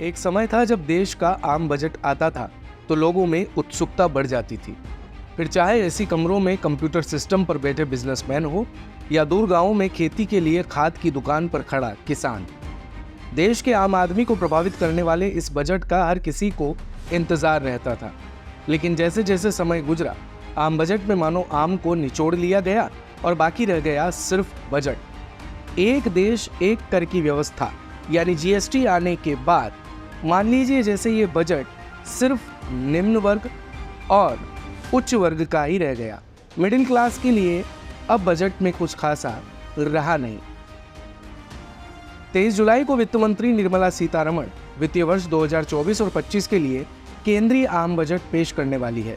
एक समय था जब देश का आम बजट आता था तो लोगों में उत्सुकता बढ़ जाती थी। फिर चाहे ऐसी कमरों में कंप्यूटर सिस्टम पर बैठे बिजनेसमैन हो या दूर गांवों में खेती के लिए खाद की दुकान पर खड़ा किसान। देश के आम आदमी को प्रभावित करने वाले इस बजट का हर किसी को इंतजार रहता था। लेकिन जैसे जैसे समय गुजरा, आम बजट में मानो आम को निचोड़ लिया गया और बाकी रह गया सिर्फ बजट। एक देश एक कर की व्यवस्था यानी जीएसटी आने के बाद मान लीजिए जैसे ये बजट सिर्फ निम्न वर्ग और उच्च वर्ग का ही रह गया। मिडिल क्लास के लिए अब बजट में कुछ खासा रहा नहीं। 23 जुलाई को वित्त मंत्री निर्मला सीतारमण वित्तीय वर्ष 2024 और 25 के लिए केंद्रीय आम बजट पेश करने वाली है।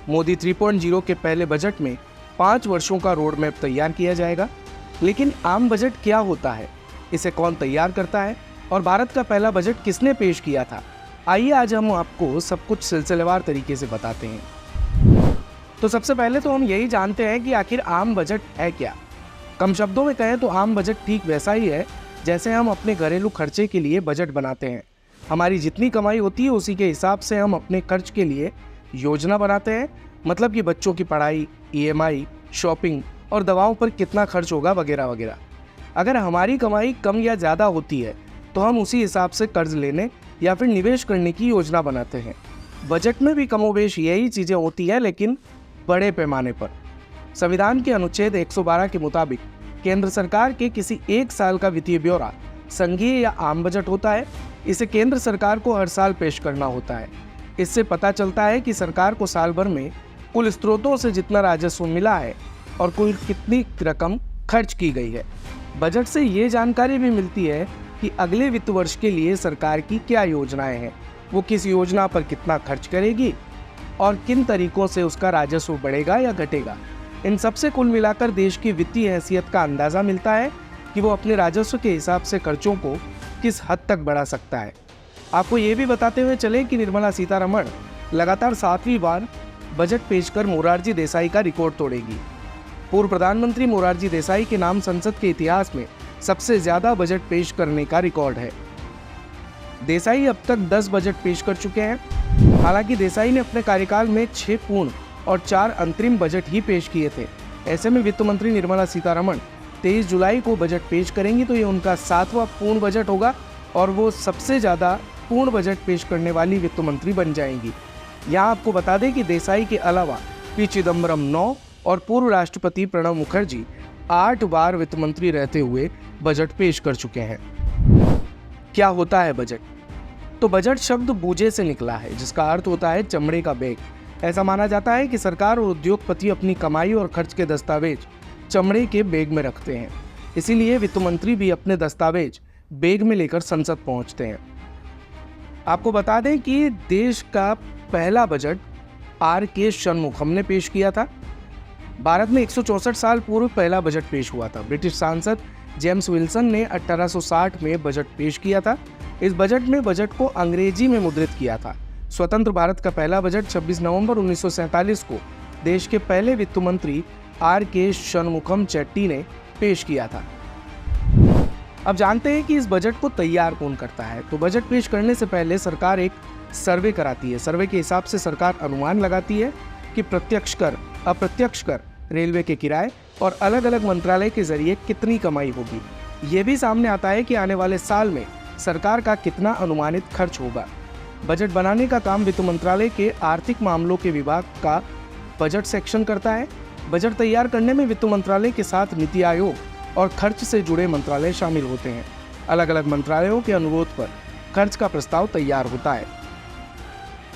मोदी 3.0 के पहले बजट में 5 वर्षों का रोड मैप तैयार किया जाएगा। लेकिन आम बजट क्या होता है, इसे कौन तैयार करता है और भारत का पहला बजट किसने पेश किया था, आइए आज हम आपको सब कुछ सिलसिलेवार तरीके से बताते हैं। तो सबसे पहले तो हम यही जानते हैं कि आखिर आम बजट है क्या। कम शब्दों में कहें तो आम बजट ठीक वैसा ही है जैसे हम अपने घरेलू खर्चे के लिए बजट बनाते हैं। हमारी जितनी कमाई होती है उसी के हिसाब से हम अपने खर्च के लिए योजना बनाते हैं। मतलब कि बच्चों की पढ़ाई, ईएमआई, शॉपिंग और दवाओं पर कितना खर्च होगा वगैरह वगैरह। अगर हमारी कमाई कम या ज़्यादा होती है तो हम उसी हिसाब से कर्ज लेने या फिर निवेश करने की योजना बनाते हैं। बजट में भी कमोबेश यही चीज़ें होती हैं, लेकिन बड़े पैमाने पर। संविधान के अनुच्छेद 112 के मुताबिक केंद्र सरकार के किसी एक साल का वित्तीय ब्यौरा संघीय या आम बजट होता है। इसे केंद्र सरकार को हर साल पेश करना होता है। इससे पता चलता है कि सरकार को साल भर में कुल स्रोतों से जितना राजस्व मिला है और कुल कितनी रकम खर्च की गई है। बजट से ये जानकारी भी मिलती है कि अगले वित्त वर्ष के लिए सरकार की क्या योजनाएं हैं, वो किस योजना पर कितना खर्च करेगी और किन तरीकों से उसका राजस्व बढ़ेगा या घटेगा। इन सबसे कुल मिलाकर देश की वित्तीय हैसियत का अंदाज़ा मिलता है कि वो अपने राजस्व के हिसाब से खर्चों को किस हद तक बढ़ा सकता है। आपको ये भी बताते हुए चले कि निर्मला सीतारमण लगातार 7वीं बार बजट पेश कर मोरारजी देसाई का रिकॉर्ड तोड़ेगी। पूर्व प्रधानमंत्री मोरारजी देसाई के नाम संसद के इतिहास में सबसे ज्यादा बजट पेश करने का रिकॉर्ड है। देसाई अब तक 10 बजट पेश कर चुके हैं। हालांकि देसाई ने अपने कार्यकाल में 6 पूर्ण और 4 अंतरिम बजट ही पेश किए थे। ऐसे में वित्त मंत्री निर्मला सीतारमण 23 जुलाई को बजट पेश करेंगी तो ये उनका 7वां पूर्ण बजट होगा और वो सबसे ज़्यादा पूर्ण बजट पेश करने वाली वित्त मंत्री बन जाएंगी। यहाँ आपको बता दें कि देसाई के अलावा पी चिदम्बरम 9 और पूर्व राष्ट्रपति प्रणब मुखर्जी 8 बार वित्त मंत्री रहते हुए बजट पेश कर चुके हैं। क्या होता है बजट? तो बजट शब्द बूझे से निकला है जिसका अर्थ होता है चमड़े का बैग। ऐसा माना जाता है कि सरकार और उद्योगपति अपनी कमाई और खर्च के दस्तावेज चमड़े के बैग में रखते हैं। इसीलिए वित्त मंत्री भी अपने दस्तावेज बैग में लेकर संसद पहुंचते हैं। आपको बता दें कि देश का पहला बजट आर.के. शनमुखम ने पेश किया था। भारत में 164 साल पूर्व पहला बजट पेश हुआ था। ब्रिटिश सांसद जेम्स विल्सन ने 1860 में बजट पेश किया था। इस बजट में बजट को अंग्रेजी में मुद्रित किया था। स्वतंत्र भारत का पहला बजट 26 नवंबर 1947 को देश के पहले वित्त मंत्री आर.के. शनमुखम चेट्टी ने पेश किया था। अब जानते हैं कि इस बजट को तैयार कौन करता है। तो बजट पेश करने से पहले सरकार एक सर्वे कराती है। सर्वे के हिसाब से सरकार अनुमान लगाती है कि प्रत्यक्ष कर, अप्रत्यक्ष कर, रेलवे के किराए और अलग अलग मंत्रालय के जरिए कितनी कमाई होगी। ये भी सामने आता है कि आने वाले साल में सरकार का कितना अनुमानित खर्च होगा। बजट बनाने का काम वित्त मंत्रालय के आर्थिक मामलों के विभाग का बजट सेक्शन करता है। बजट तैयार करने में वित्त मंत्रालय के साथ नीति आयोग और खर्च से जुड़े मंत्रालय शामिल होते हैं। अलग अलग मंत्रालयों के अनुरोध पर खर्च का प्रस्ताव तैयार होता है।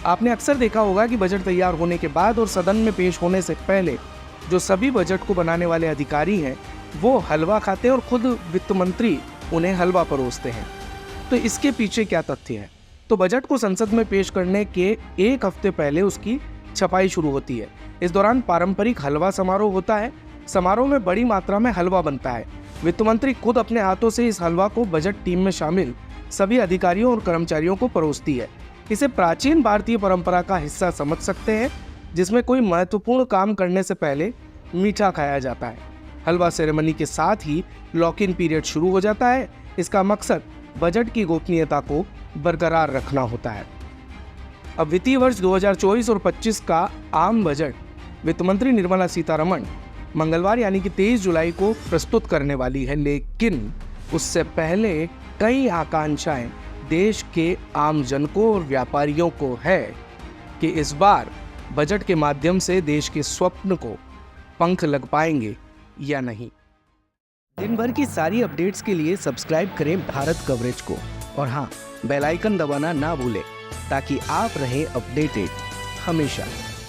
आपने अक्सर देखा होगा कि बजट तैयार होने के बाद और सदन में पेश होने से पहले जो सभी बजट को बनाने वाले अधिकारी हैं वो हलवा खाते हैं और खुद वित्त मंत्री उन्हें हलवा परोसते हैं। तो इसके पीछे क्या तथ्य है? तो बजट को संसद में पेश करने के 1 हफ्ते पहले उसकी छपाई शुरू होती है। इस दौरान पारंपरिक हलवा समारोह होता है। समारोह में बड़ी मात्रा में हलवा बनता है। वित्त मंत्री खुद अपने हाथों से इस हलवा को बजट टीम में शामिल सभी अधिकारियों और कर्मचारियों को परोसती है। इसे प्राचीन भारतीय परंपरा का हिस्सा समझ सकते हैं जिसमें कोई महत्वपूर्ण काम करने से पहले मीठा खाया जाता है। हलवा सेरेमनी के साथ ही लॉक इन पीरियड शुरू हो जाता है। इसका मकसद बजट की गोपनीयता को बरकरार रखना होता है। अब वित्तीय वर्ष 2024 और 25 का आम बजट वित्त मंत्री निर्मला सीतारमण मंगलवार यानी कि 23 जुलाई को प्रस्तुत करने वाली है, लेकिन उससे पहले कई आकांक्षाएं देश के आम जन को और व्यापारियों को है कि इस बार बजट के माध्यम से देश के स्वप्न को पंख लग पाएंगे या नहीं। दिन भर की सारी अपडेट्स के लिए सब्सक्राइब करें भारत कवरेज को और हाँ, बेल आइकन दबाना ना भूलें ताकि आप रहें अपडेटेड हमेशा।